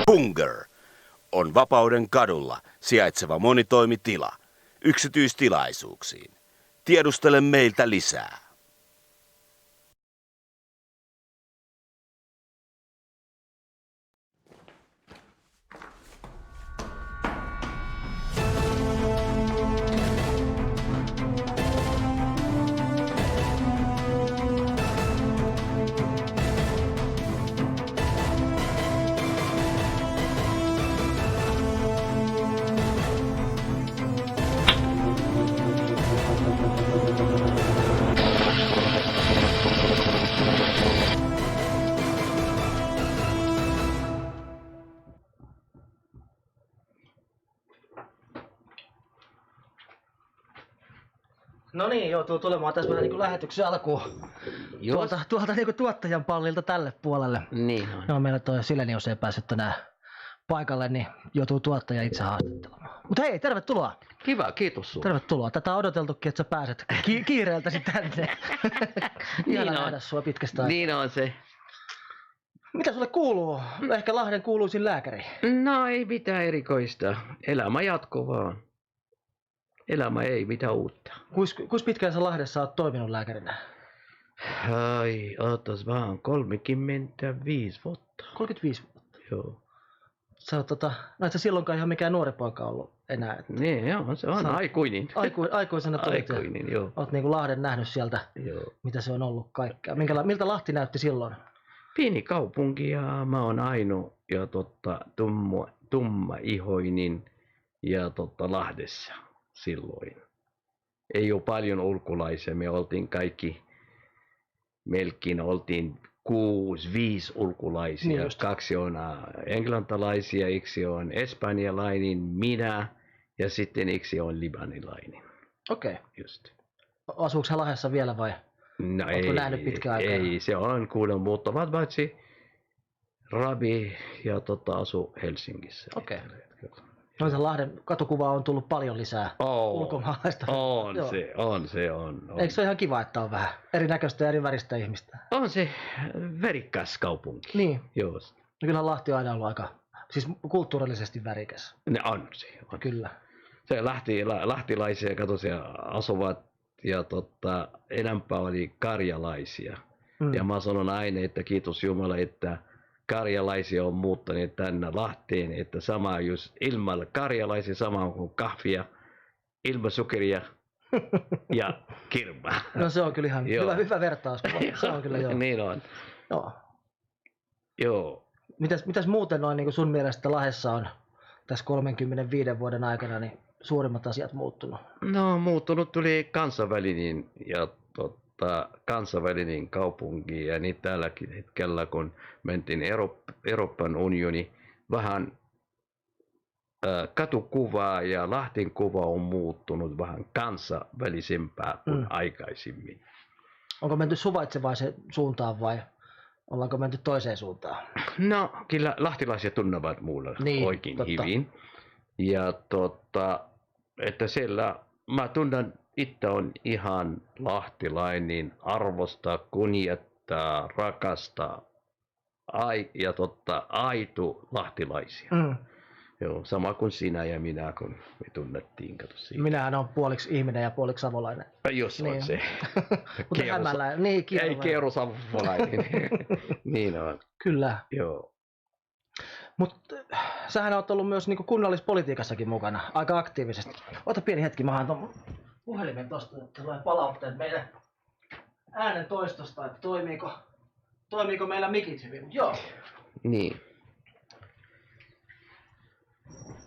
Bunger on Vapauden kadulla sijaitseva monitoimitila yksityistilaisuuksiin. Tiedustele meiltä lisää. No niin, joutuu tulemaan tässä vähän niin lähetyksen alkuun. Tuolta niin tuottajan pallilta tälle puolelle. Niin on. No, meillä toi Silenius ei päässyt tänään paikalle, niin joutuu tuottaja itse haastattelemaan. Mutta hei, tervetuloa. Kiva, kiitos sulle. Tervetuloa. Tätä on odoteltukin, että sä pääset kiireeltäsi tänne. Ihana Niin on. nähdä sua pitkästä aikaa. Niin on se. Mitä sulle kuuluu? Ehkä Lahden kuuluisin lääkäri. No ei mitään erikoista. Elämä jatkuu vaan. Elämä ei mitään uutta. Kuis pitkään sä Lahdessa oot toiminut lääkärinä? Ai, ootas vaan, 35 vuotta. 35 vuotta. Joo. Sä oot no et sä silloinkaan ihan mikään nuori poika ollut enää. Niin, joo, se on aikuinen. Aikuisena tulit. Aikuinen, joo. Oot niinku Lahden nähnyt sieltä, Joo. mitä se on ollut kaikkea. Miltä Lahti näytti silloin? Pieni kaupunki ja mä oon ainoa ja tummaihoinen ja Lahdessa silloin. Ei ole paljon ulkolaisia, me oltiin kaikki, melkein oltiin 6-5 ulkolaisia. Niin just. 2 on englantilaisia, 1 on espanjalainen, minä ja sitten 1 on libanilainen. Okei. Just. Asuuko hän Lahdessa vielä vai? No Ootko nähnyt pitkään aikaa? Ei, se on kuule muuttavat paitsi Rabi ja asu Helsingissä. Okei. No se Lahden katukuva on tullut paljon lisää ulkomaalaista. On Joo. se. Eikö se ole ihan kiva, että on vähän erinäköistä ja eri väristä ihmistä? On se värikäs kaupunki. Niin. Joo. No kyllähän Lahti on aina ollut aika, siis kulttuurillisesti värikäs. Ne on se. On. Kyllä. Se lahtilaisia katosia asuvat ja enempää oli karjalaisia. Ja mä sanon aina, että kiitos Jumala, että karjalaisia on muuttaneet tänne Lahteen, että sama jos ilman karjalaisia sama kuin kahvia, ilman sokeria ja kirmaa. No se on kyllä ihan hyvä vertaus. Se on kyllä joo. Niin on. Joo. Joo. Mitäs muuten noin niin sun mielestä Lahdessa on tässä 35 vuoden aikana niin suurimmat asiat muuttunut? No muuttunut tuli kansainvälinen ja kansainvälinen kaupunki ja niin tälläkin hetkellä kun mentiin Euroopan unioni vähän katukuvaa ja Lahden kuva on muuttunut vähän kansainvälisempää kuin aikaisemmin. Onko menty suvaitsevaiseen suuntaan vai ollaanko menty toiseen suuntaan? No kyllä lahtilaiset tunnevat mulle oikein hyvin. Ja että siellä mä tunnen itse on ihan lahtilainen, arvostaa, kunnioittaa, rakastaa ja aito lahtilaisia. Joo, sama kuin sinä ja minä, kun me tunnettiin. Minähän on puoliksi ihminen ja puoliksi savolainen. Jos on se. Mutta hämäläinen. Niin, ei kerrosavolainen. Niin on. Kyllä. Joo. Mutta sähän oot ollut myös niinku kunnallispolitiikassakin mukana aika aktiivisesti. Ota pieni hetki, mä haen ton puhelimen tosta, että tulee palautteet meidän äänen toistosta, että toimiiko meillä mikit hyvin. Mut joo. Niin.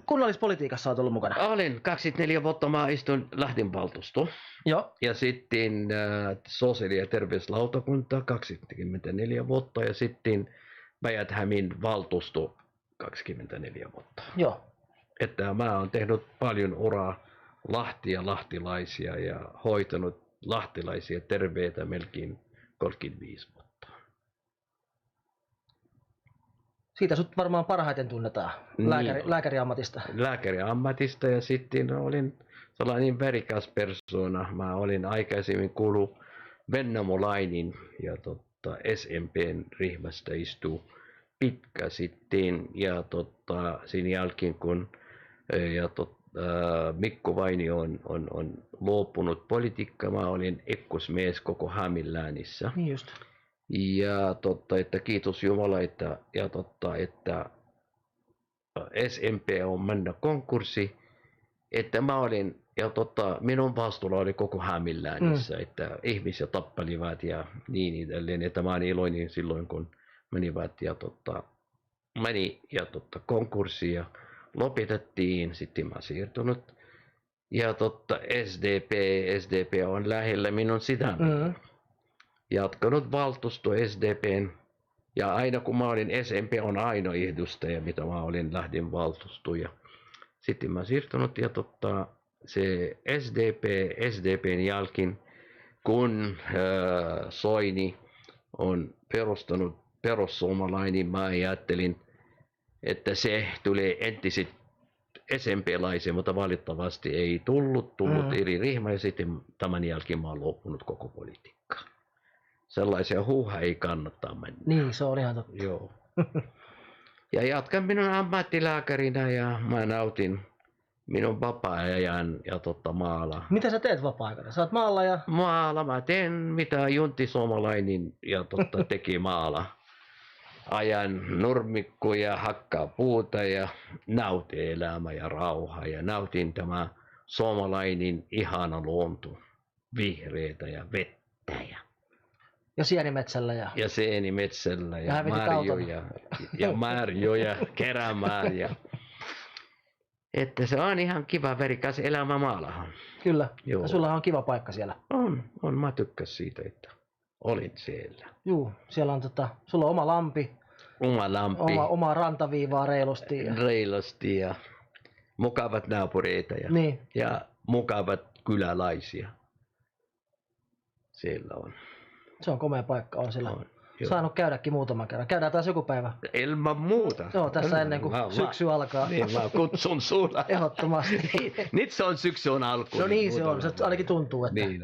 Kunnallispolitiikassa olet ollut mukana? Olen 24 vuotta, mä istun Lahden valtuusto. Joo. Ja sitten sosiaali- ja terveyslautakunta 24 vuotta ja sitten Päijät-Hämeen valtuusto 24 vuotta. Joo. Että mä oon tehnyt paljon uraa Lahtia, lahtilaisia ja hoitanut lahtilaisia terveitä melkein 35 vuotta. Siitä sut varmaan parhaiten tunnetaan lääkäriammatista. Lääkäriammatista ja sitten olin sellainen värikäs persona. Mä olin aikaisemmin kuulu vennamolainen ja SMPn ryhmästä istuu pitkä sitten ja sen jälkeen kun Mikko Vainio on luopunut politiikkaa, mä olin ekkosmies koko Hämeenläänissä. Niin just. Ja että kiitos Jumala, että SMP on mennyt konkurssi, että mä olin, ja minun vastuulla oli koko Hämeenläänissä, että ihmisiä tappelivat ja niin edelleen, että mä olin iloinen silloin, kun menivät meni konkurssiin ja lopetettiin, sitten mä siirtynyt. Ja SDP on lähellä minun sydämeni. Jatkanut valtuusto SDPn. Ja aina kun mä olin SMP on ainoa edustaja, mitä mä olin lähdin valtuustoon. Ja sitten mä siirtynyt ja se SDPn jälkeen, kun Soini on perustanut perussuomalainen, mä ajattelin, että se tulee entiset SMP-laisia, mutta valitettavasti ei tullut eri ryhmä ja sitten tämän jälkeen mä oon luopunut koko politiikkaa. Sellaisia huuha ei kannata mennä. Niin, se on ihan totta. Joo. Ja jatkan minun ammattilääkärinä ja mä nautin minun vapaa-ajan ja maala. Mitä sä teet vapaa-aikana? Sä oot maalla ja... Maala mä teen mitä Juntti Suomalainen ja teki maala. Ajan nurmikkoja, hakkaa puuta ja nautin elämä ja rauha. Ja nautin tämä suomalainen ihana luonto, vihreitä ja vettä. Ja sienimetsällä ja... Ja sienimetsällä ja marjoja ja marjoja keräämään. Että se on ihan kiva verikas elämä maalahan. Kyllä. Joo. Ja sulla on kiva paikka siellä. On. Mä tykkäsin siitä, että olin siellä. Juu, siellä on sulla on oma lampi. Oma lampi. Oma rantaviivaa reilusti. Reilusti ja mukavat naapureita ja mukavat kyläläisiä. Siellä on. Se on komea paikka, on siellä. On. Saanut käydäkin muutaman kerran. Käydään taas joku päivä. Ilman muuta. Joo, tässä ennen kuin syksy alkaa. Niin, mä kutsun sulla. Ehdottomasti. Nyt se on syksyn alku. No niin se on. Se ainakin tuntuu, että niin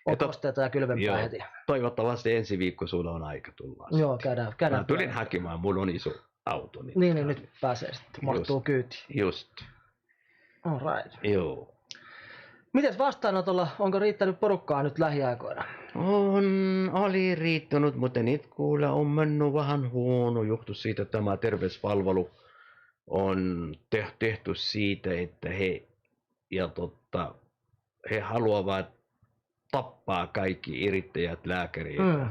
on kosteita ja kylvempää heti. Toivottavasti ensi viikko sulla on aika tulla. Joo, käydään. Mä tulin hakemaan, mulla on iso auto. Niin nyt pääsee sitten. Mahtuu kyytiin. Just. All right. Joo. Mites vastaanotolla, onko riittänyt porukkaa nyt lähiaikoina? Oli riittänyt, mutta nyt kuule on mennyt vähän huono johtu siitä, että tämä terveyspalvelu on tehty siitä, että he haluavat tappaa kaikki yrittäjät, lääkäreitä.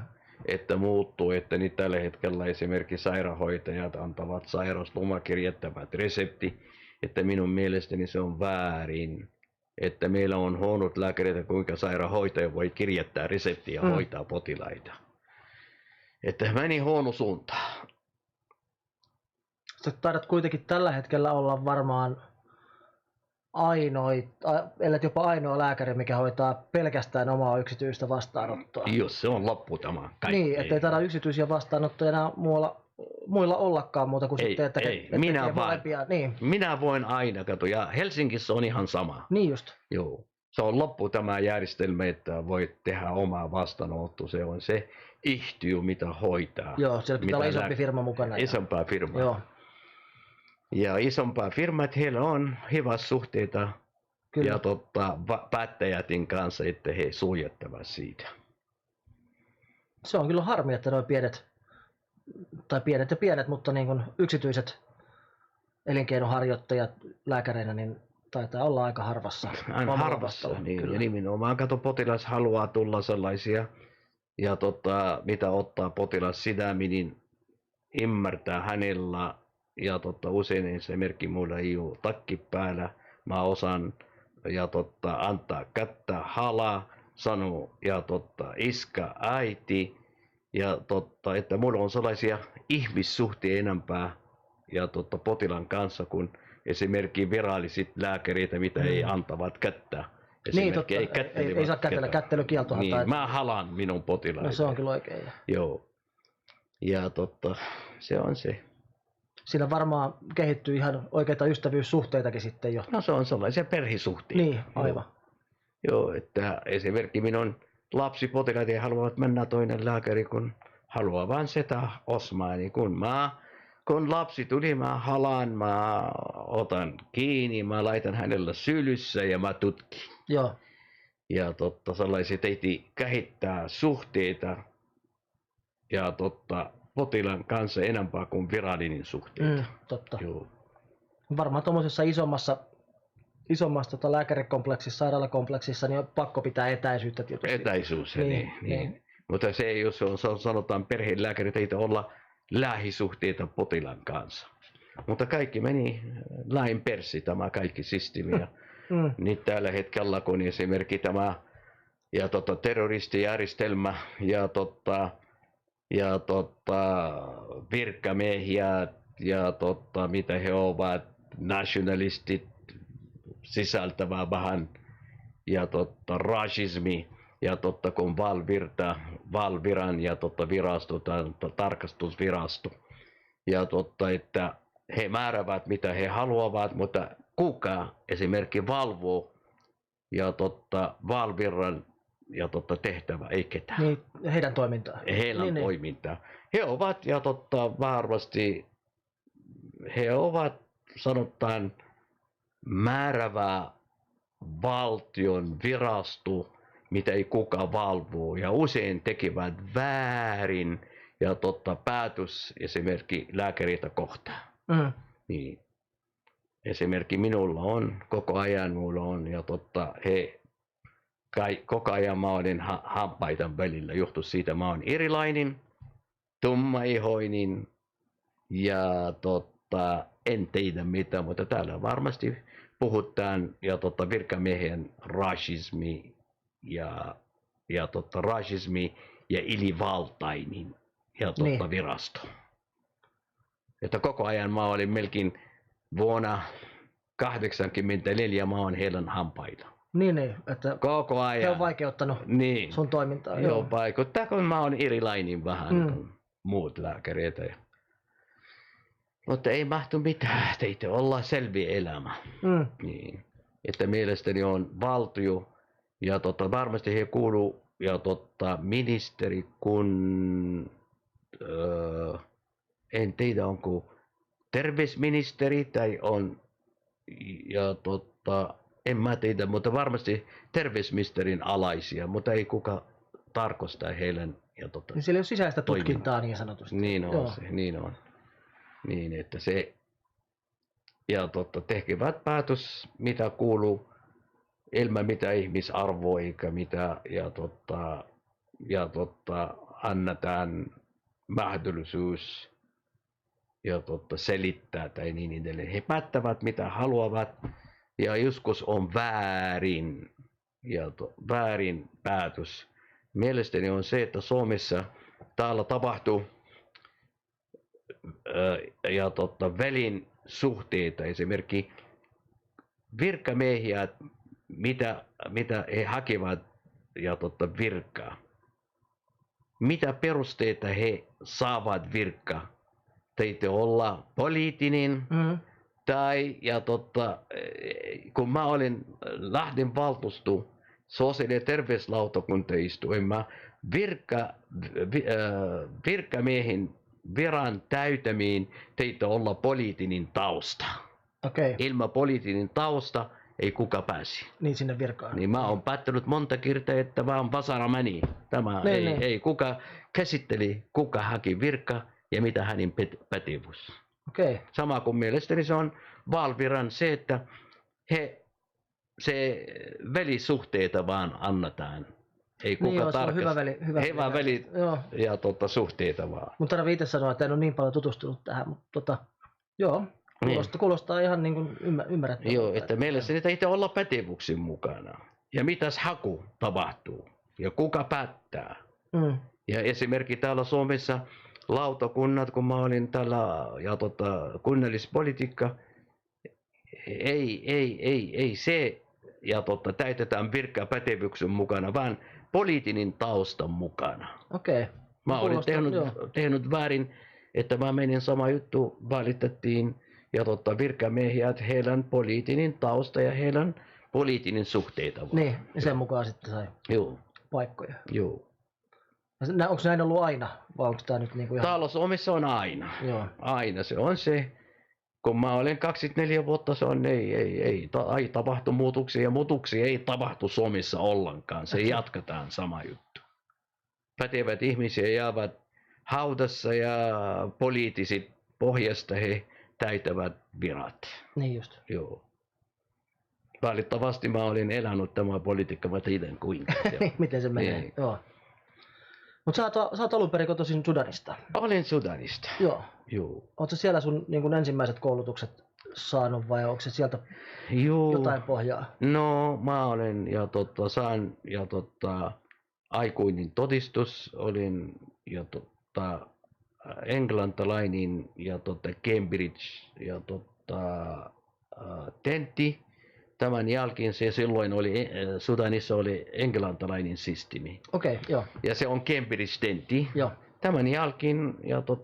Että muuttuu, että nyt tällä hetkellä esimerkiksi sairaanhoitajat antavat sairauslomakirjattavat resepti, että minun mielestäni se on väärin. Että meillä on huonot lääkäreitä, kuinka sairaanhoitaja voi kirjoittaa reseptiä ja hoitaa potilaita. Että meni huono suuntaan. Sä taidat kuitenkin tällä hetkellä olla varmaan ellei jopa ainoa lääkäri, mikä hoitaa pelkästään omaa yksityistä vastaanottoa. Jos se on loppu tämä kaikki. Niin, ettei taida yksityisiä vastaanottoja enää muilla ollakaan muuta kuin sitten, että molempia. Niin. Minä voin aina katsoa, ja Helsingissä on ihan sama. Niin just. Joo. Se on loppu tämä järjestelmä, että voit tehdä omaa vastaanottoa. Se on se yhtiö, mitä hoitaa. Joo, siellä pitää olla isompi firma mukana. Isompaa firmaa. Joo. Ja isompaa firmat, heillä on hyvät suhteita. Kyllä. Ja päättäjätin kanssa, että he suojattavat siitä. Se on kyllä harmi, että nuo pienet, mutta niin kuin yksityiset elinkeinoharjoittajat lääkäreinä niin taitaa olla aika harvassa. Aina harvassa, niin. Ja nimenomaan potilas haluaa tulla sellaisia, ja mitä ottaa potilas sydämiin, niin ymmärtää hänellä, ja usein esimerkiksi mulla ei ole takki päällä, mä osaan ja antaa kättä halaa, sanoo ja iskä, äiti, ja että mulla on sellaisia ihmissuhteita enempää ja potilaan kanssa kuin esimerkiksi viralliset lääkäreitä, mitä ei antavat kättä. Niin, totta. Ei saa kätellä, kättelykieltoa. Niin, mä halaan minun potilaita. No se on kyllä oikein. Joo. Ja se on se. Siinä varmaan kehittyy ihan oikeita ystävyyssuhteitakin sitten jo. No se on sellaisia perhesuhteita. Niin, aivan. Joo, että esimerkiksi minun lapsipotilaat haluavat mennä toinen lääkäri, kun haluaa vain sitä osmaa. Niin kun mä kun lapsi tuli, mä halaan, mä otan kiinni, mä laitan hänellä sylyssä ja mä tutkin. Joo. Ja sellaisia teiti kehittää suhteita ja potilaan kanssa enempää kuin virallinen suhteita. Totta. Joo. Varmaan tuommoisessa isommassa lääkärikompleksissa, sairaalakompleksissa, niin on pakko pitää etäisyyttä tietysti. Etäisyys, niin. Mutta se, jos sanotaan perhelääkärit, ei olla lähisuhteita potilaan kanssa. Mutta kaikki meni lain persi, tämä kaikki systeemi. Niin tällä hetkellä, kun esimerkiksi tämä ja terroristijärjestelmä ja virkamiehiä ja mitä he ovat, nationalistit sisältävää vähän ja rasismi ja kun Valviran ja virasto, tarkastusvirasto ja että he määräävät mitä he haluavat, mutta kuka esimerkiksi valvoo ja Valviran ja tehtävä, ei ketään. Niin, heidän toimintaa. Heidän toimintaa. He ovat ja varmasti he ovat sanotaan määrävä valtion virasto, mitä ei kuka valvoo ja usein tekevät väärin ja päätös esimerkiksi lääkäreitä kohtaan. Niin. Esimerkiksi minulla on koko ajan ja koko ajan mä olen hampaiden välillä. Johtuu siitä mä olen erilainen, tummaihoinen ja en tiedä mitään, mutta täällä varmasti puhutaan ja virkamiehen rasismi ja rasismi ja ilivaltainen ja virasto. Että koko ajan mä olin melkein vuonna 1984 mä oon heidän hampaita. Niin, että koko ajan. He on vaikeuttanut sun toimintaa. Joo, vaikuttaa, kun mä oon erilainen vähän kuin muut lääkärit. Mutta ei mahtu mitään, teitä olla selviä elämä. Niin. Että mielestäni on valtio ja varmasti he kuuluu ja ministeri kun en tiedä onko terveysministeri tai on ja en mä tiedä, mutta varmasti terveysministerin alaisia, mutta ei kuka tarkoista heidän ja niin siellä ei ole sisäistä tutkintaa niin sanotusti. Niin on se, niin on. Niin, että se ja tekevät päätös, mitä kuuluu ilman mitä ihmisarvoa eikä mitä ja annetaan mahdollisuus ja selittää tai niin edelleen. He päättävät mitä haluavat ja joskus on väärin ja väärin päätös. Mielestäni on se, että Suomessa täällä tapahtuu ja välin suhteita, esimerkiksi virkamiehiä, mitä he hakevat ja virkaa. Mitä perusteita he saavat virkaa? Teitä olla poliittinen tai ja kun mä olin Lahden valtuusto sosiaali- ja terveyslautakuntaistuimessa virkamiehen viran täytämiin teitä olla poliittinen tausta. Okay. Ilman poliittinen tausta ei kuka pääsi. Niin sinne virkaan. Niin mä oon päättänyt monta kertaa, että vaan vasara meni. Tämä ei kuka käsitteli, kuka haki virka ja mitä hänen pätevyys. Okay. Sama kuin mielestäni se on Valviran se, että se välisuhteita vaan annetaan. Ei kuka tarkasta. Hyvä veli ja suhteita vaan. Mun tarvii itse sanoa, että en ole niin paljon tutustunut tähän, mutta joo, kuulostaa ihan niin kuin ymmärrettävältä. Joo, että mielestäni ei olla pätevyyksin mukana. Ja mitäs haku tapahtuu ja kuka päättää. Ja esimerkiksi täällä Suomessa lautakunnat, kun mä olin täällä ja kunnallispolitiikka, ei se ja täytetään virkapätevyyksen mukana, vaan poliittinen taustan mukana. Okei. Mä olin tehnyt väärin, että mä menin sama juttu, valitettiin ja virkamiehiä, että heidän poliittinen tausta ja heidän poliittinen suhteita. Niin, ja sen mukaan sitten sai paikkoja. Joo. Onko näin ollut aina, vai onko tämä nyt niinku ihan... Täällä Suomessa on aina. Joo. Aina se on se. Kun mä olen 24 vuotta, se on ei tapahtu muutoksia ja muutoksia ei tapahtu Suomessa ollenkaan. Se jatketaan sama juttu. Pätevät ihmisiä jäävät haudassa ja poliittiset pohjasta he täytävät virat. Niin just. Joo. Valitettavasti mä olin elänyt tämä politiikka, mä tiedän kuinka. Miten se menee. Niin. Joo. Mutta sä oot alun perin kotoisin Sudanista. Olen Sudanista. Joo. Joo. Ootko siellä sun niin kun ensimmäiset koulutukset saanut vai onko se sieltä Joo. jotain pohjaa? No, mä olen saan aikuinen todistus, olin englantilainen ja Cambridge ja tentti. Tämän jälkeen se silloin oli Sudanissa oli englantilainen systeemi. Okei, joo. Ja se on Cambridge tentti. Joo. Tämän jälkeen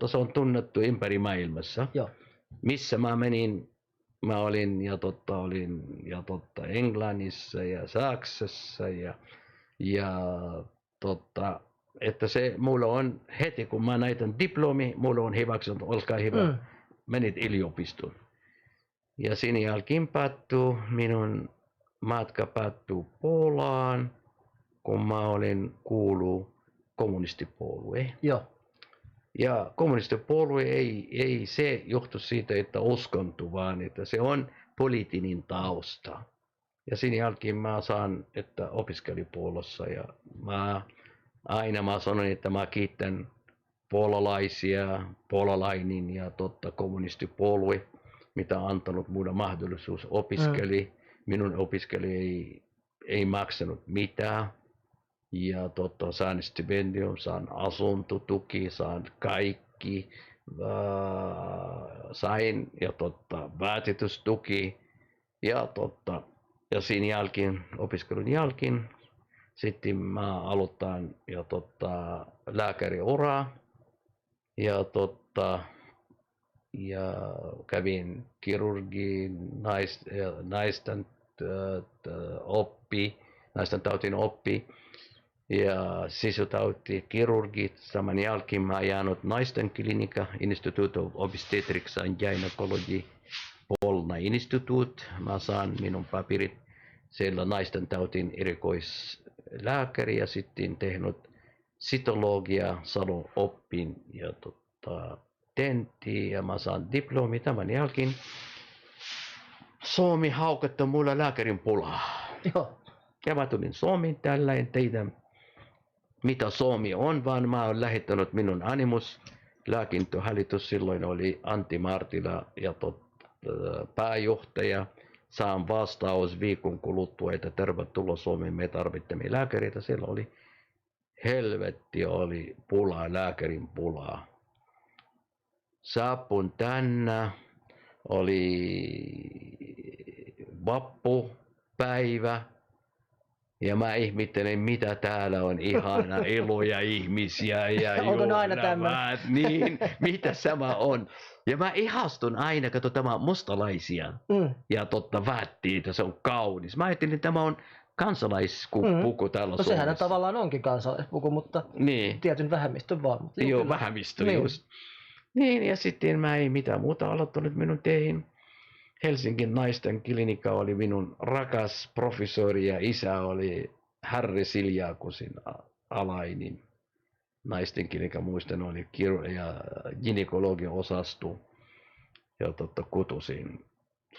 se on tunnettu ympäri maailmassa. Joo. Missä mä menin, mä olin Englannissa ja Saksassa että se mulla on heti kun mä näytän diplomi, mulla on hyväksynyt, olkaa hyvä, menit yliopistoon. Ja sen jälkeen minun matka päättyi Puolaan, kun mä olin kuulu kommunistipuolueen. Joo. Ja kommunistipuolue ei se johtu siitä, että uskonto, vaan että se on poliittinen tausta. Ja sen jälkeen mä saan, että opiskelin Puolassa ja mä sanoin, että mä kiitän puolalainen ja kommunistipuolue, mitä on antanut mulle mahdollisuus opiskeli. Minun opiskeli ei maksanut mitään. Ja saan stipendium, saan asuntotuki, saan kaikki. Sain ja väätitystuki. Ja siinä jälkeen, opiskelun jälkeen, sitten mä aloitan lääkäriuraa. Ja kävin naisten tautien oppi ja sisutauti kirurgit. Saman jälkeen mä jäänyt naisten klinika, Institute of Obstetrics and Gynecology, Polna Institute. Mä saan minun paperit siellä naisten tautin erikoislääkäri ja sitten tehnyt sitologia, salon oppin ja tentti ja mä saan diplomi. Tämän jälkeen Suomi haukattu mulla lääkärin pulaa. Joo. Ja mä tulin Suomeen tällä, en tiedä mitä Suomi on, vaan mä oon lähettänyt minun Animus. Lääkintöhallitus silloin oli Antti Martila ja pääjohtaja. Saan vastaus viikon kuluttua, että tervetuloa Suomeen, me tarvitsemme lääkäreitä. Siellä oli helvetti, oli pulaa, lääkärin pulaa. Saapun tänne, oli vappupäivä ja mä ihmettelen mitä täällä on ihana iloja ihmisiä ja onko ne aina niin, mitä sama on. Ja mä ihastun aina, kato tämä mustalaisia ja vaatteita, se on kaunis. Mä ajattelin, että tämä on kansalaispuku täällä Suomessa. Sehän tavallaan onkin kansalaispuku, mutta niin. Tietyn vähemmistön vaan. Mutta joo, vähemmistö niin. Just. Niin, ja sitten mä ei mitään muuta aloittanut minun teihin. Helsingin naisten klinikka oli minun rakas professori ja isä oli Harri Siljakosin alainen. Naisten klinikka muistan oli ja gynekologian osasto ja Kutusin.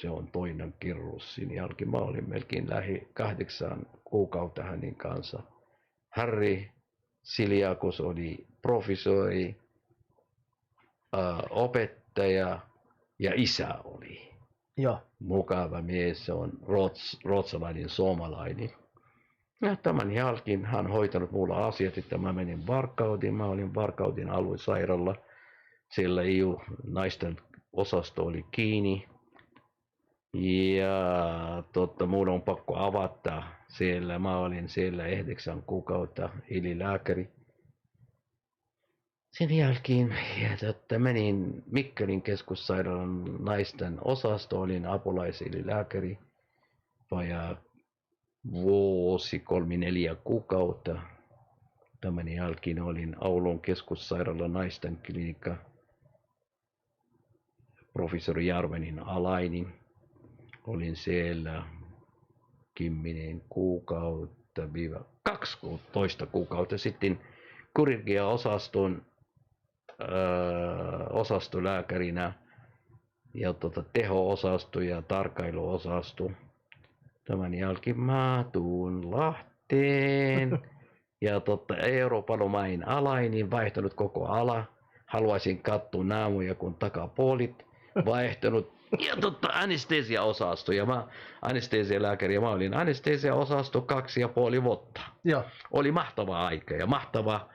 Se on toinen kirurgi. Sen jälkeen mä olin melkein lähi 8 kuukautta hänen kanssa. Harri Siljakos oli professori, opettaja ja isä oli. Joo. Mukava mies, se on ruotsalainen suomalainen. Ja tämän jälkeen hän hoitanut mulla asiat, että mä menin Varkautiin. Mä olin Varkaudin aluesairaala. Siellä EU naisten osasto oli kiinni. Ja mulla on pakko avata siellä. Mä olin siellä 9 kuukautta lääkäri. Sen jälkeen menin Mikkelin keskussairaalan naisten osasto, olin apulaisililääkäri vajaa vuosi 3-4 kuukautta. Tämän jälkeen olin Oulun keskussairaala naisten klinikka professori Jarvenin alainen. Olin siellä 10 kuukautta 12 kuukautta sitten kirurgia-osaston osastolääkärinä ja teho-osasto ja tarkkailuosasto. Tämän jälkeen mä tuun Lahteen ja Euroopan alainen, vaihtanut koko ala. Haluaisin katsoa naamuja kun takapuolit, vaihtanut ja anestesiaosasto. Ja mä anestesialääkäri ja mä olin anestesiaosasto 2,5 vuotta. Joo. Oli mahtava aika ja mahtava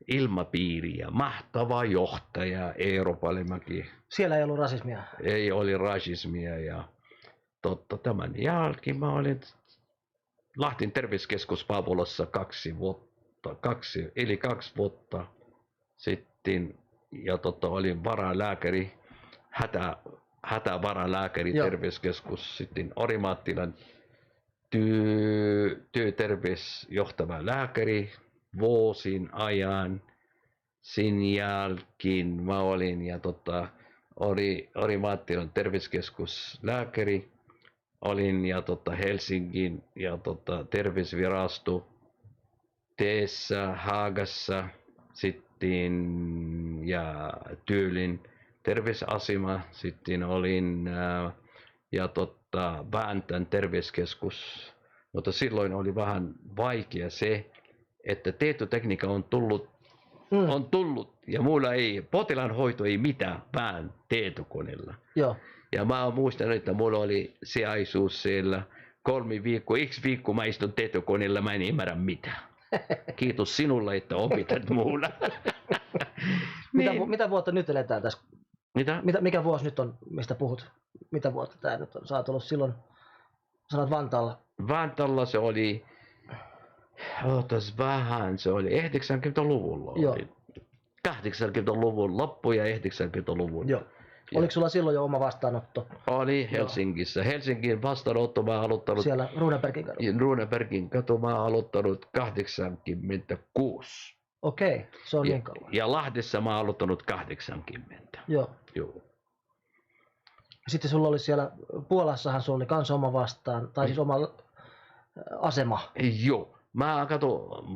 ilmapiiri ja mahtava johtaja Euroopallakin. Siellä ei ollut rasismia. Ei oli rasismia ja tämän jälkeen mä olin Lahtin terveyskeskus Paavolossa 2 vuotta sitten ja olin varalääkäri, hätävaralääkäri terveyskeskus, sitten Orimaattilan työterveysjohtava lääkäri vuosien ajan. Sen jälkeen mä olin ja Orimaattilan terveyskeskus lääkäri. Olin ja Helsingin ja terveysvirasto Teessä, Haagassa, sitten ja Tyylin terveysasema, sitten olin ja Vääntän terveyskeskus, mutta silloin oli vähän vaikea se, että tietotekniikka on tullut ja mulla ei, potilaan hoito ei mitään, vaan tietokoneella. Joo. Ja mä muistan, että mulla oli sijaisuus siellä 3 viikkoa, 1 viikko mä istun tietokoneella, mä en ymmärrä mitään. Kiitos sinulle, että opitat mulla. Mitä vuotta nyt eletään tässä? Mitä? Mikä vuosi nyt on, mistä puhut? Mitä vuotta tää nyt on? Sä oot ollut silloin, sanot Vantaalla. Vantaalla se oli, se oli 90-luvulla. Joo. 80-luvun loppu ja 90-luvun. Joo. Oliko sulla silloin jo oma vastaanotto? Oli Helsingissä. Helsingin vastaanotto mä aloittanut. Siellä Runebergin kadulla? Runebergin katu mä aloittanut 86. Okei, se on niin kauan. Ja Lahdessa mä aloittanut 80. Joo. Joo. Sitten sulla oli siellä, Puolassahan sulla oli kans oma vastaan, tai siis oma asema. Joo.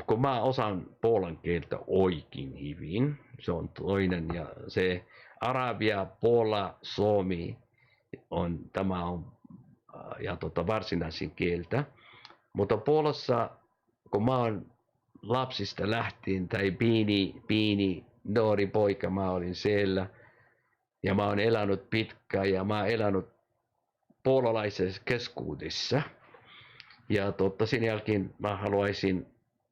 Kun mä osaan puolan kieltä oikein hyvin, se on toinen ja se Arabia, Puola, Suomi tämä on ja varsinaisin kieltä. Mutta Puolassa, kun mä oon lapsista lähtien tai pieni nuori poika, mä olin siellä ja mä oon elänyt pitkään ja mä oon elänyt puolalaisessa keskuudessa. Ja sen jälkeen mä haluaisin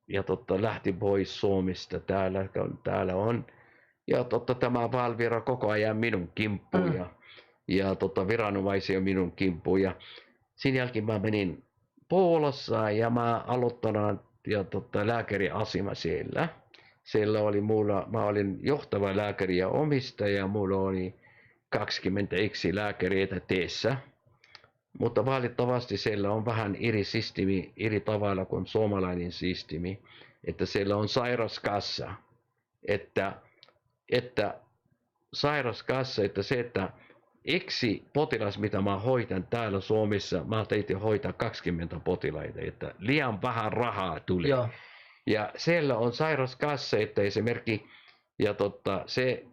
ja lähti pois Suomesta täällä on. Ja tämä Valvira koko ajan minun kimppuja ja viranomaisia minun kimppuja. Sen jälkeen mä menin Puolassa ja mä aloittanut ja lääkäriasema siellä. Siellä oli mä olin johtava lääkäri ja omistaja, mulla oli 21 lääkäriä teessä. Mutta valitettavasti siellä on vähän eri systeemi, eri tavalla kuin suomalainen systeemi, että siellä on sairaskassa, että sairaskassa, että se, että yksi potilas, mitä mä hoitan täällä Suomessa, mä teitin hoitaa 20 potilaita, että liian vähän rahaa tuli. Joo. Ja siellä on sairaskassa, että esimerkiksi, ja se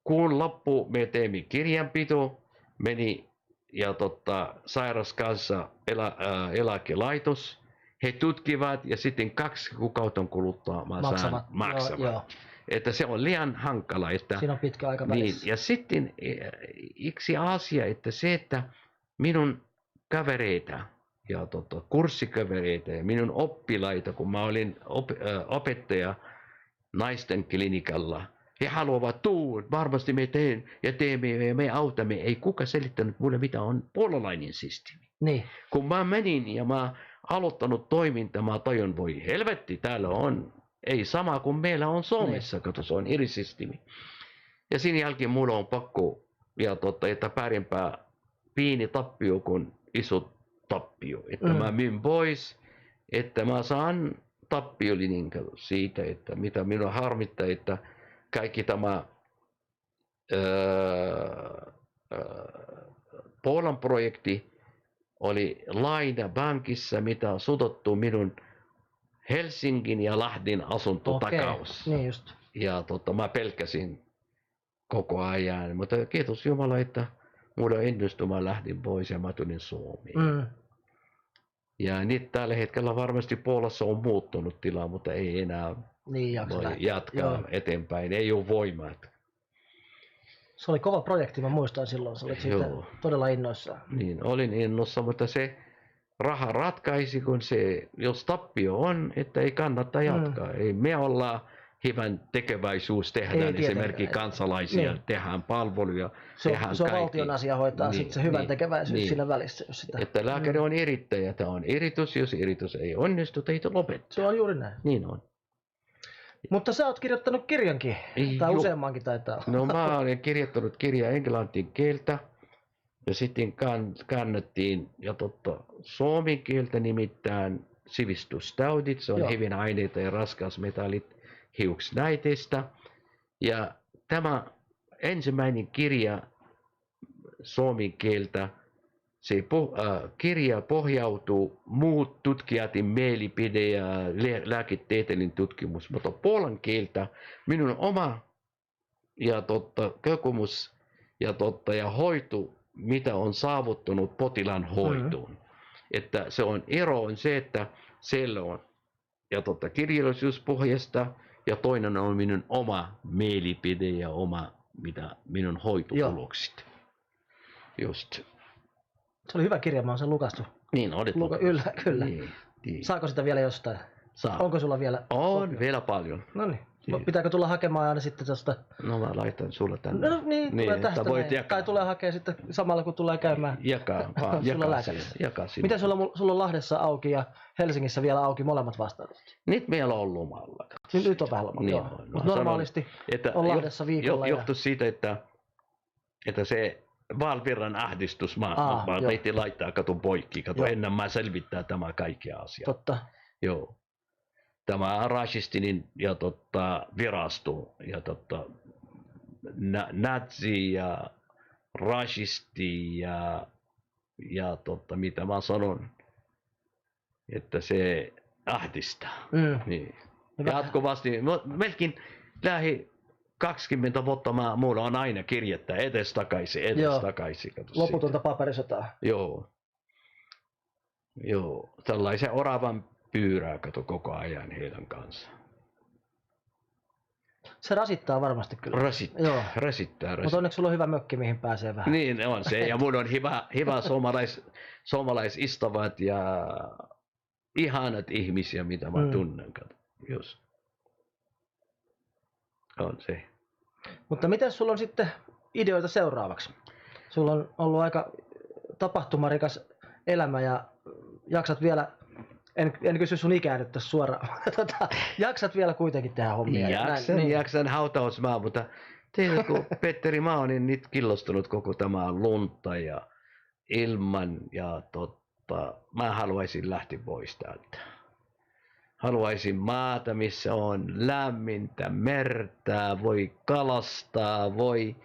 kuun loppu me teimme kirjanpito, meni ja sairaskassa eläkelaitos, he tutkivat ja sitten 2 kuukautta kuluttua mä saan maksamaan. Joo. Että se on liian hankala. Että, siinä on pitkä aika välissä. Niin, ja sitten yksi asia, että se, että minun kavereita ja kurssikavereita ja minun oppilaita, kun mä olin opettaja naisten klinikalla, he haluavat varmasti me teemme ja me autamme. Ei kuka selittänyt mulle, mitä on puolalainen systeemi. Niin. Kun mä menin ja mä aloittanut toimintaa, mä tajun, voi helvetti, täällä on, ei sama kuin meillä on Suomessa, kato, se on eri systeemi. Ja sen jälkeen mulla on pakko, ja että pärjempää pieni tappio kuin iso tappio. Että mä myyn pois, että mä saan tappio oli niin siitä, että mitä minua harmittaa, että kaikki tämä Puolan projekti oli laina pankissa, mitä on sudottu minun Helsingin ja Lahden asuntotakaus. Niin just. Ja mä pelkäsin koko ajan, mutta kiitos Jumala, että mulla onnistui, lähdin pois ja mä tulin Suomeen. Ja nyt tällä hetkellä varmasti Puolassa on muuttunut tila, mutta ei enää voi jatkaa eteenpäin, ei ole voimaa. Se oli kova projekti, mä muistan silloin, sä olit siitä todella innoissaan. Niin, olin innossa, mutta se raha ratkaisi, kun se, jos tappio on, että ei kannata jatkaa. Ei me ollaan hyvän tekeväisyys, tehdään esimerkiksi kansalaisia, tehdään palveluja, tehdään se on valtion asia hoitaa sitten se hyvän tekeväisyys siinä välissä. Jos sitä. Että lääkäri on yrittäjä, tämä on yritys, jos yritys ei onnistu, teitä lopettaa. Se on juuri näin. Niin on. Mutta sä oot kirjoittanut kirjankin, tai useammankin taitaa olla. No mä olen kirjoittanut kirjaa englantin kieltä, ja sitten kannattiin suomen kieltä nimittäin sivistystaudit, se on hyvin aineita ja raskasmetallit hiuksnäiteistä. Ja tämä ensimmäinen kirja suomen kieltä, se kirja pohjautuu muut tutkijatin mielipide ja lääketieteellinen tutkimus, mutta puolan kieltä minun oma ja kokemus ja hoito, mitä on saavuttanut potilaan hoitoon. Että se on ero on se, että siellä on kirjallisuuspohjasta ja toinen on minun oma mielipide ja minun hoitotulokset. Just. Se oli hyvä kirja, mä oon sen lukastu. Niin, Kyllä. Niin. Saako sitä vielä jostain? Saa. Onko sulla vielä? On, vielä paljon. No niin. Pitääkö tulla hakemaan aina sitten tuosta? No mä laitan sulle tänne. No niin, tulee tästä näin. Tai tulee hakemaan sitten samalla kun tulee käymään. Jakaa sinne. Miten sulla on Lahdessa auki ja Helsingissä vielä auki molemmat vastaanotot? Nyt meillä on lomalla. Nyt on vähän lomalla, niin, joo. Mutta normaalisti on Lahdessa viikolla. Johtuu siitä, että se Valviran ahdistus, mä piti laittaa poikki, ennen mä selvittää tämä kaikki asia. Totta. Joo. Tämä rasistinen ja virasto ja natsi ja rasisti ja mitä mä sanon, että se ahdistaa. Niin. Jatkuvasti, melkein lähi 20 vuotta mulla on aina kirjettä edestakaisin. Loputonta paperisotaa. Joo, tällaisen oravan pyyrää koko ajan heidän kanssaan. Se rasittaa varmasti kyllä. Rasittaa. Mutta onneksi sulla on hyvä mökki, mihin pääsee vähän. Niin on se, ja mun on hyvä suomalaisystävät ja ihanat ihmisiä, mitä mä tunnen. Just. On se. Mutta miten sulla on sitten ideoita seuraavaksi? Sulla on ollut aika tapahtumarikas elämä ja jaksat vielä, en kysy sun ikää nyt tässä suoraan, jaksat vielä kuitenkin tehdä hommia. Jaksan hautausmaa, mutta teillä kun Petteri, mä olen nyt kilostunut koko tämä lunta ja ilman ja mä haluaisin lähteä pois täältä. Haluaisin maata, missä on lämmintä, merta, voi kalastaa, voi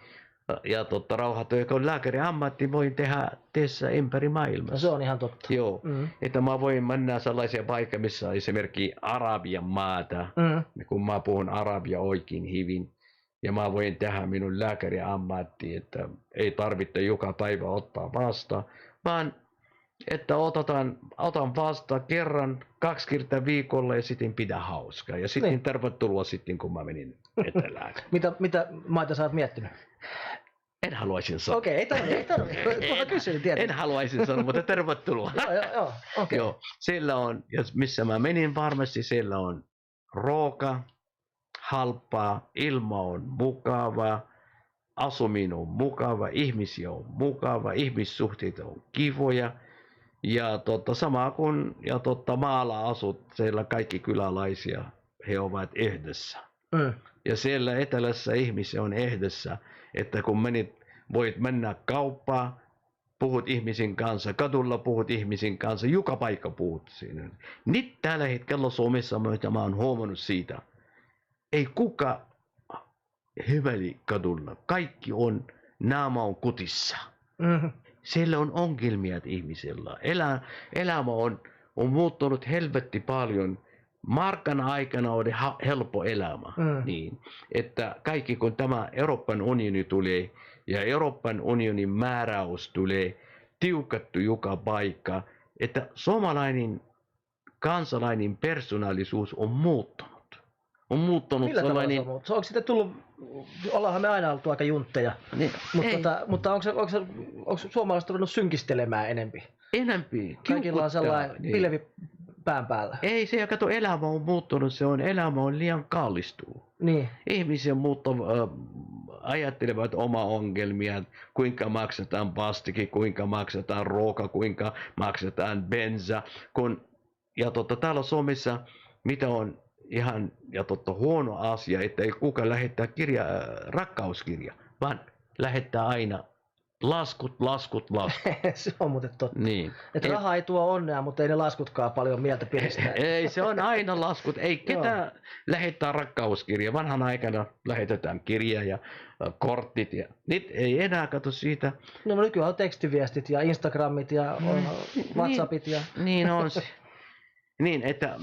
ja rauhatyö, kun lääkärin ammatti voi tehdä ympäri maailmaa. No se on ihan totta. Joo, että mä voin mennä sellaisia paikkoja, missä esimerkiksi Arabian maata, kun mä puhun arabia oikein hyvin, ja mä voin tehdä minun lääkärin ammatti, että ei tarvitse joka päivä ottaa vastaan, vaan että otan vasta kerran 2 kertaa viikolla ja sitten pidä hauskaa. Ja sitten tervetuloa sitten, kun mä menin etelään. Mitä maita sä oot miettinyt? En haluaisin sanoa. Okei, ei tarvitse. En haluaisin sanoa, mutta tervetuloa. Joo. Siellä on, missä mä menin varmasti, siellä on ruoka, halpaa, ilma on mukava, asuminen on mukava, ihmisiä on mukava, ihmissuhteet on kivoja. Ja sama kuin maalla asut, siellä kaikki kyläläisiä, he ovat yhdessä. Ja siellä etelässä ihmisiä on yhdessä, että kun voit mennä kauppaan puhut ihmisen kanssa, kadulla puhut ihmisen kanssa, joka paikka puhut siinä. Nyt tällä hetkellä Suomessa, mitä mä oon huomannut siitä, ei kuka hyväli kadulla. Kaikki on, naama on kutissa. Mm. Siellä on ongelmia ihmisillä. Elämä on muuttunut helvetti paljon. Markan aikana oli helppo elämä. Niin, että kaikki kun tämä Euroopan unioni tulee ja Euroopan unionin määräys tulee tiukattu joka paikka, että suomalainen kansalainen persoonallisuus on muuttunut. On muuttunut Millä sellainen... tavalla se on? Onko sitten tullut, ollaanhan me aina oltu aika juntteja, Niin, mutta onko suomalaiset ruvennut synkistelemään enempi? Enempi. Kaikilla on sellainen niin. pilvi pään päällä. Ei se, kato, elämä on muuttunut, elämä on liian kallistuu. Niin. Ihmisiä ajattelevat oma ongelmia, kuinka maksetaan pastiki, kuinka maksetaan ruoka, kuinka maksetaan bensa. Täällä Suomessa, mitä on ihan huono asia, että ei kuka lähettää rakkauskirja, vaan lähettää aina laskut. Se on muuten totta. Niin. Että raha ei tuo onnea, mutta ei ne laskutkaan paljon mieltä piristää. Ei, se on aina laskut. Ei ketään lähettää rakkauskirja. Vanhan aikana lähetetään kirja ja kortit. Ja nyt ei enää kato siitä. No nykyään on tekstiviestit ja Instagramit ja WhatsAppit. Ja... Niin on se. Niin, että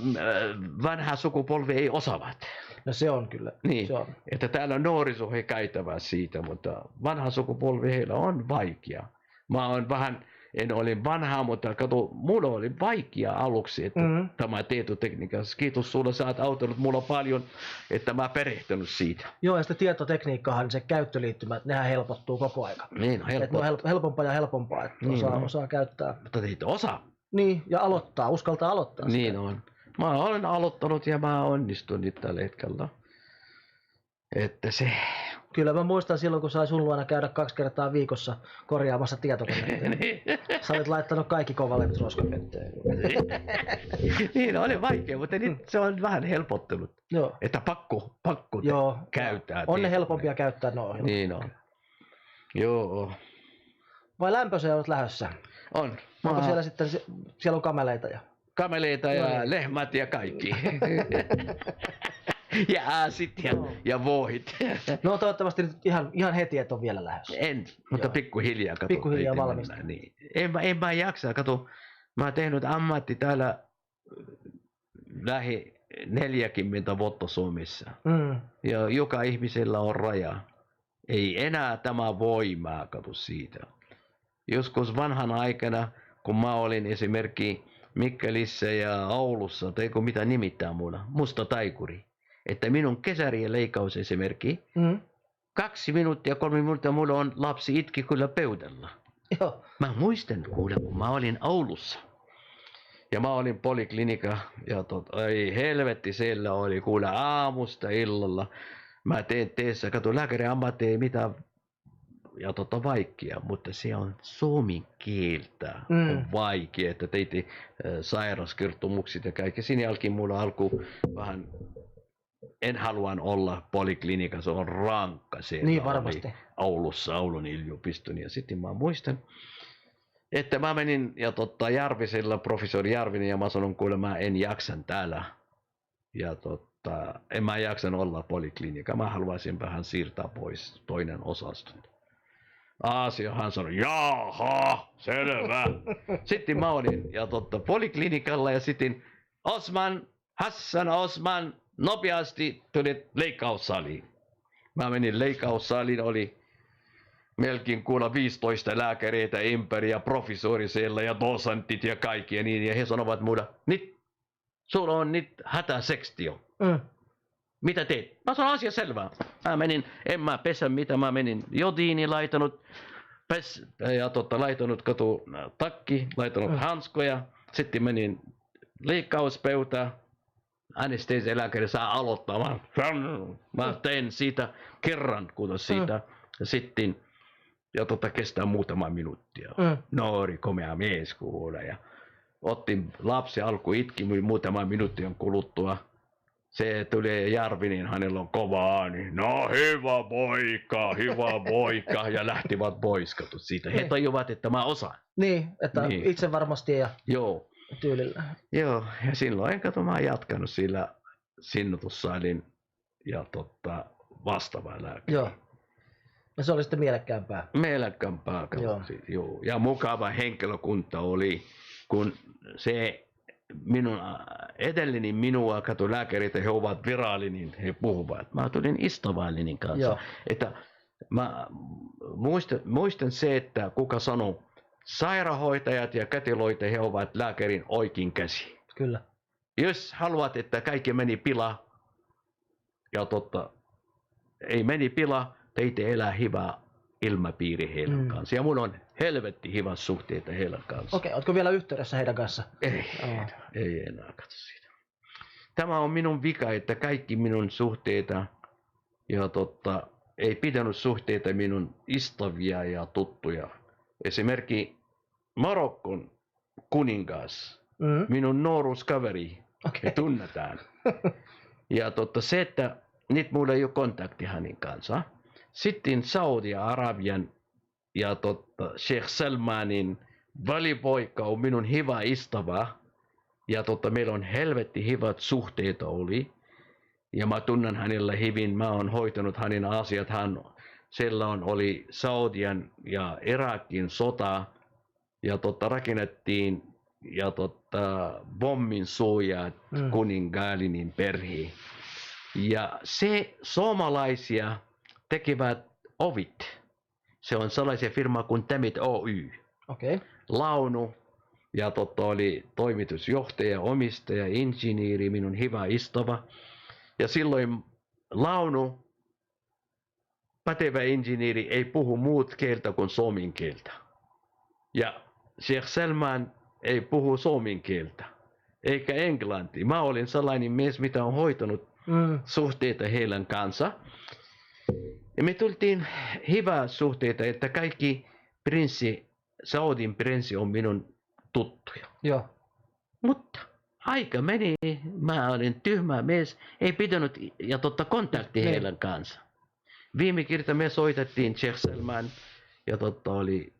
vanha sukupolvi ei osaavat. No se on kyllä. Niin, se on. että täällä nuoriso he käytävät siitä, mutta vanha sukupolvi heillä on vaikea. Mä oon vähän, en ole vanha, mutta kato, mulla oli vaikea aluksi, että tämä tietotekniikka. Kiitos sulle, sä oot auttanut mulla paljon, että mä perehtynyt siitä. Joo, ja sitten tietotekniikkahan, se käyttöliittymät, nehän helpottuu koko aika. Niin, Että on helpompaa ja helpompaa, että niin osaa käyttää. Mutta teitä osaa. Niin, ja uskaltaa aloittaa sitä. Niin on. Mä olen aloittanut ja mä onnistun nyt tällä hetkellä. Että se... Kyllä mä muistan silloin, kun sai sun luona käydä 2 kertaa viikossa korjaamassa tietokoneita. Sä olit laittanut kaikki kovalevit roskakenteen. Niin, oli vaikea, mutta nyt se on vähän helpottunut. Joo. Että pakko käyttää. On ne helpompia käyttää noin. Niin on. Joo. Vai lämpöiseen olet lähdössä? On. Onko siellä sitten, siellä on kameleita ja... Kameleita ja lehmät ja kaikki. Ja ääsit ja voihit. No toivottavasti nyt ihan heti et on vielä lähdössä. En, mutta pikkuhiljaa. Kato, pikkuhiljaa valmista. Niin. En mä jaksa. Kato, mä oon tehnyt ammatti täällä lähi 40 vuotta Suomessa. Ja joka ihmisellä on raja. Ei enää tämä voimaa kato siitä. Joskus vanhan aikana, kun mä olin esimerkiksi Mikkelissä ja Oulussa, tai mitä nimittää mulla, musta taikuri. Että minun kesärien leikkaus esimerkki, 2 minuuttia, 3 minuuttia mulla on lapsi itki kyllä pöydällä. Joo. Mä muistan kuule, kun mä olin Oulussa. Ja mä olin poliklinika ja ei helvetti, siellä oli kuule aamusta illalla. Mä teen teessä, kato lääkärin ammatti ei mitään ja vaikea, mutta se on suomen kieltä on vaikea, että teitte sairauskertomukset ja kaikki. Siinä jälkeen mulla alkoi vähän, en halua olla poliklinika, se on rankka siellä. Niin varmasti. Oulussa, Oulun yliopiston ja sitten mä muistan, että mä menin ja Järvisellä, professori Järvinen ja mä sanon kuule mä en jaksan täällä ja en mä jaksan olla poliklinika, mä haluaisin vähän siirtää pois toinen osasto. Hän sanoi, jaha, selvä. Sitten mä olin ja poliklinikalla ja sitten Hassan Osman, nopeasti tulit leikkaussaliin. Mä menin leikkaussaliin, oli melkein kuulla 15 lääkäreitä ympäri ja professori siellä ja dosentit ja kaikki ja niin. Ja he sanovat mulle, nyt sulla on nyt hätäsekstio. Mitä teet? Mä sanon asia selvää. Mä menin, en mä pesä mitä, mä menin jodiini, laitanut laitanut takki, laitanut hanskoja. Sitten menin leikkauspöytään. Anestesialääkäri saa aloittaa. Mä teen siitä kerran, kun siitä. Ja sitten kestää muutama minuuttia. Nuori, komea mies kuule. Ja otin lapsi alkoi itki muutaman minuutin kuluttua. se tuli Järvinen, hänellä on kova ääni. No hyvä poika, ja lähtivät pois siitä. He tajuvat, että mä osaan. Niin, että Niin. itse varmasti ja Joo. tyylillä. Joo, ja silloin mä oon jatkanut sillä synnytyssalin ja vastaavaa lääkäriä. Joo. Ja se oli sitten mielekkäämpää. Mielekkämpää. Joo. Ja mukava henkilökunta oli, kun se edellinen minua kato lääkärit, he ovat virallinen, he puhuvat. Mä tulin istavallinen kanssa. Joo. Että mä muistan se, että kuka sanoo, sairaanhoitajat ja kätilöitä, he ovat lääkärin oikein käsi. Kyllä. Jos haluat, että kaikki meni pila, ja ei meni pila, teitä elää hyvä ilmapiiri heidän kanssa. Ja mun on helvetti hyvä suhteita heidän kanssa. Okei, ootko vielä yhteydessä heidän kanssa? Ei enää, katso siitä. Tämä on minun vika, että kaikki minun suhteita, ja ei pitänyt suhteita minun ystäviä ja tuttuja. Esimerkiksi Marokon kuningas, minun nuoruuskaveri, me tunnetaan. Ja se, että nyt mulla ei ole kontakti hänen kanssa. Sitten Saudi-Arabian ja Sheikh Salmanin valipoika on minun hyvä ystävä. Ja meillä on helvetti hyvät suhteet oli. Ja mä tunnen hänellä hyvin, mä oon hoitanut hänen asiat. Silloin oli Saudian ja Irakin sota. Ja rakennettiin ja bommin suojat kuningaallinen perhe. Ja se suomalaisia tekevät ovit. Se on sellaisia firma kuin Temit Oy. Okei. Launu ja oli toimitusjohtaja, omistaja, insinööri, minun hyvä ystävä. Ja silloin Launu, pätevä insinööri, ei puhu muut kieltä kuin suomen kieltä. Ja Sheikh Salman ei puhu suomen kieltä, eikä englantia. Mä olin sellainen mies, mitä on hoitanut suhteita heidän kanssa. Ja me tultiin hyvää suhteita, että kaikki Saudin prinssi on minun tuttuja. Joo. Mutta aika meni, mä olin tyhmä mies, ei pitänyt ja kontakti heidän kanssa. Viime kerta me soitettiin Sheikh Salman ja oli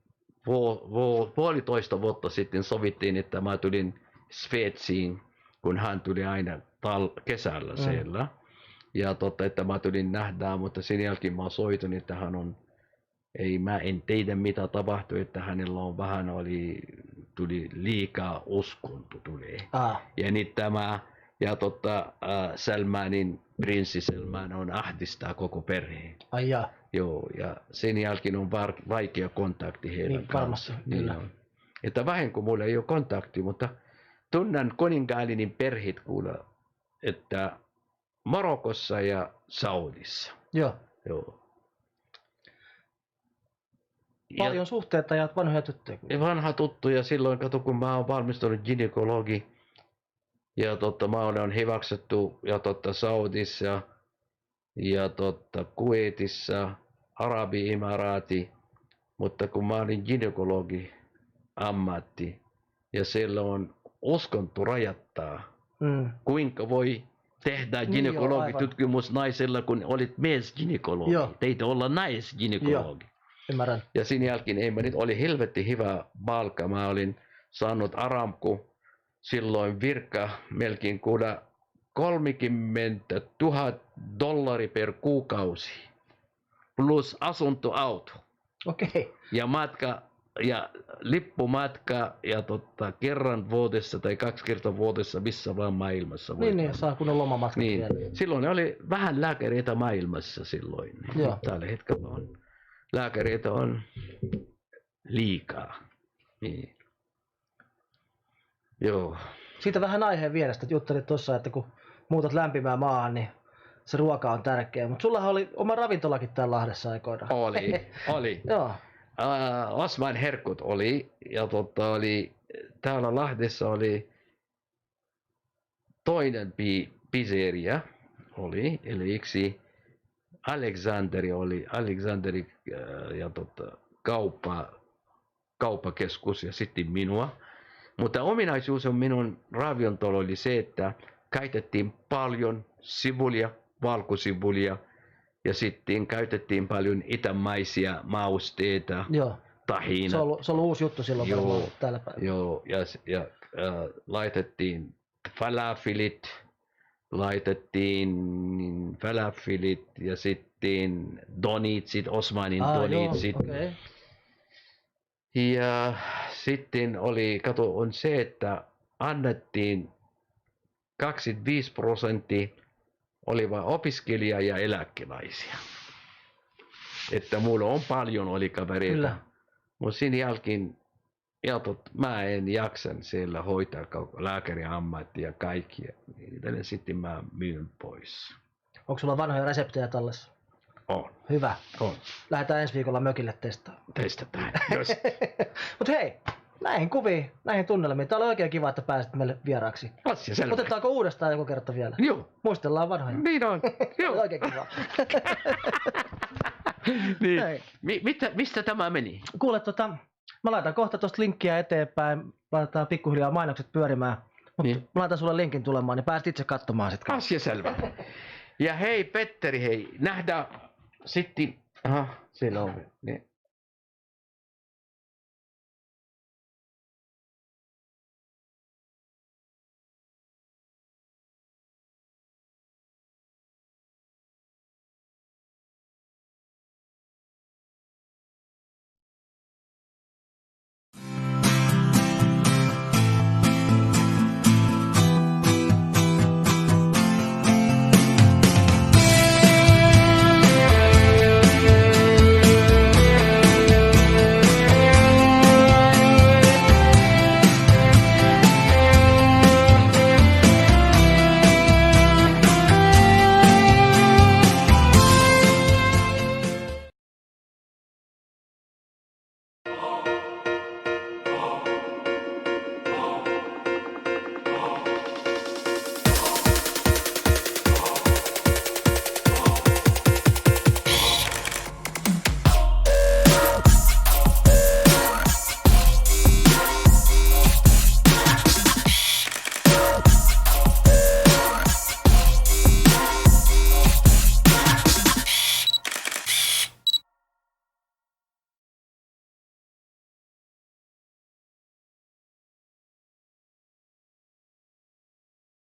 puolitoista vuotta sitten sovittiin, että mä tulin Sveitsiin, kun hän tuli aina kesällä siellä. Ja että mä tulin nähdään, mutta sen jälkeen mä soitin, että mä en tiedä mitä tapahtui, että hänellä on vähän tuli liikaa uskonto tulee. Ja nyt tämä ja Salmanin prinssi Salman on ahdistaa koko perheen. Ai jaa. Joo, ja sen jälkeen on vaikea kontakti heidän kanssa. Niin on. Että vähän kuin mulla ei ole kontakti, mutta tunnen kuningaallinen perheet kuulla, että Marokossa ja Saudissa. Joo. Joo. Paljon suhteita ja vanhoja tyttöjä. Vanha tuttuja silloin, kato kun mä oon valmistunut gynekologi. Ja mä olen hyväksytty ja Saudissa ja Kuwaitissa, Arabi-Emiraati. Mutta kun mä olin gynekologi ammatti ja siellä on uskonto rajattaa, kuinka voi tehdä gynekologitutkimus naisella, kun olit mies-gynekologi. Teitä olla naisgynekologi. Ymmärrän. Ja sen jälkeen oli helvetti hyvä palkka. Mä olin saanut Aramco silloin virka melkein 30 000 dollaria per kuukausi. Plus asuntoauto. Okei. Ja matka ja lippumatka ja kerran vuodessa tai 2 kertaa vuodessa missä vaan maailmassa. Niin, saa kunnon lomamatkat niin. vielä. Silloin oli vähän lääkäreitä maailmassa silloin. Joo. Tällä hetkellä on lääkäreitä on liikaa. Niin. Joo. Siitä vähän aiheen vierestä, että juttelit tuossa, että kun muutat lämpimään maahan, niin se ruoka on tärkeä. Mutta sullahan oli oma ravintolakin täällä Lahdessa aikoinaan. Oli. Joo. Osman herkut oli ja oli täällä Lahdessa oli toinen pizzeria oli, eli yksi Aleksanteri ja kauppakeskus ja sitten minua. Mutta ominaisuus on minun ravintola oli se, että käytettiin paljon sivulia, valkosivulia ja sitten käytettiin paljon itämaisia mausteita, Joo. tahinat. Se on ollut uusi juttu silloin varmaan täällä päin. Joo, ja laitettiin falafelit ja sitten donitsit, Osmanin donitsit. Okay. Ja sitten on se, että annettiin 25% oli vain opiskelija ja eläkeläisiä. Että mulla on paljon oli kavereita. Kyllä. Mutta sen jälkeen mä en jaksan siellä hoitaa lääkärin ammattia ja kaikkia. Niin sitten mä myyn pois. Onko sulla vanhoja reseptejä tallessa? On. Hyvä. On. Lähdetään ensi viikolla mökille testaamaan. Testataan. Jos. Mut hei, näihin kuviin, näihin tunnelmiin. Tää oli oikein kiva, että pääsit meille vieraaksi. Asia selvä. Otetaanko uudestaan joku kerta vielä? Joo. Muistellaan vanhoja. Niin on. Joo. Oikein kiva. Niin. Hei. Mistä tämä meni? Kuule, mä laitan kohta tosta linkkiä eteenpäin. Laitetaan pikkuhiljaa mainokset pyörimään. Mut Niin. mä laitan sulle linkin tulemaan, niin pääset itse katsomaan sit. Asia selvä. Ja hei Petteri, nähdään sitten. Aha, siellä on. Niin.